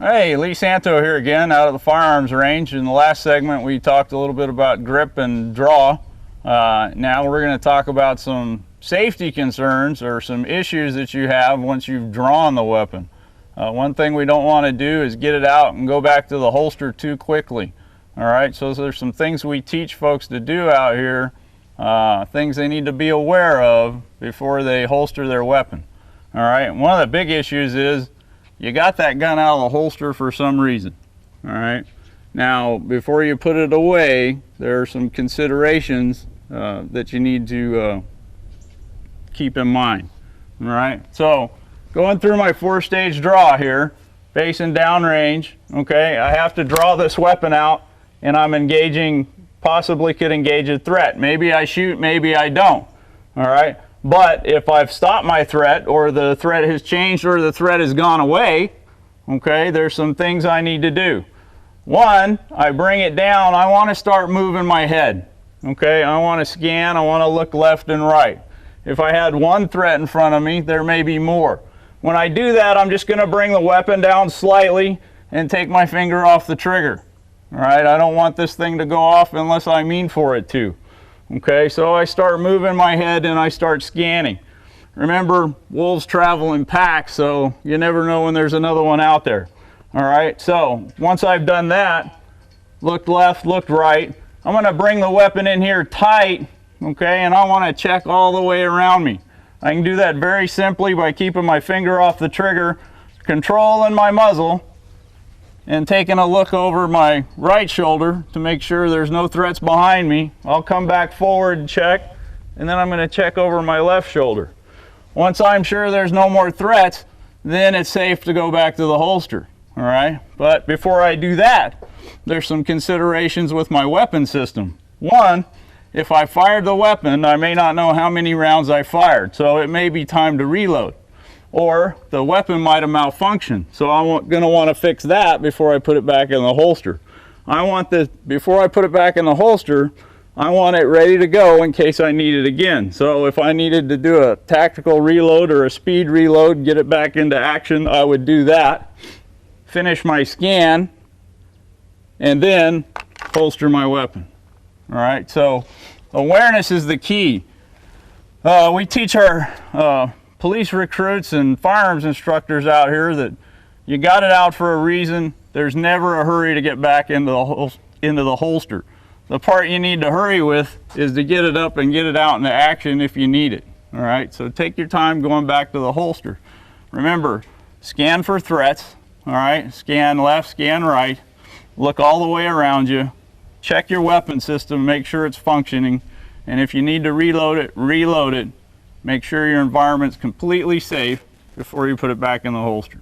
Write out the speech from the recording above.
Hey, Lee Santo here again out of the firearms range. In the last segment we talked a little bit about grip and draw. Now we're going to talk about some safety concerns or some issues that you have once you've drawn the weapon. One thing we don't want to do is get it out and go back to the holster too quickly. Alright, so there's some things we teach folks to do out here, things they need to be aware of before they holster their weapon. Alright, one of the big issues is you got that gun out of the holster for some reason. Alright, now before you put it away, there are some considerations that you need to keep in mind. Alright, so going through my 4-stage draw here, facing downrange, okay, I have to draw this weapon out and I'm engaging, possibly could engage a threat. Maybe I shoot, maybe I don't. Alright, but if I've stopped my threat, or the threat has changed, or the threat has gone away, okay, there's some things I need to do. One, I bring it down, I want to start moving my head. Okay, I want to scan, I want to look left and right. If I had one threat in front of me, there may be more. When I do that, I'm just going to bring the weapon down slightly and take my finger off the trigger. Alright, I don't want this thing to go off unless I mean for it to. Okay, so I start moving my head and I start scanning. Remember, wolves travel in packs, so you never know when there's another one out there. Alright, so once I've done that, looked left, looked right, I'm going to bring the weapon in here tight, okay, and I want to check all the way around me. I can do that very simply by keeping my finger off the trigger, controlling my muzzle, and taking a look over my right shoulder to make sure there's no threats behind me. I'll come back forward and check, and then I'm going to check over my left shoulder. Once I'm sure there's no more threats, then it's safe to go back to the holster. Alright, but before I do that, there's some considerations with my weapon system. One, if I fired the weapon, I may not know how many rounds I fired, so it may be time to reload. Or the weapon might have malfunctioned, so I'm going to want to fix that before I put it back in the holster. I want this, before I put it back in the holster, I want it ready to go in case I need it again. So if I needed to do a tactical reload or a speed reload, get it back into action, I would do that. Finish my scan, and then holster my weapon. Alright, so awareness is the key. We teach our police recruits and firearms instructors out here that you got it out for a reason. There's never a hurry to get back into the holster. The part you need to hurry with is to get it up and get it out into action if you need it. Alright, so take your time going back to the holster. Remember, scan for threats. Alright, scan left, scan right. Look all the way around you. Check your weapon system, make sure it's functioning. And if you need to reload it, reload it. Make sure your environment's completely safe before you put it back in the holster.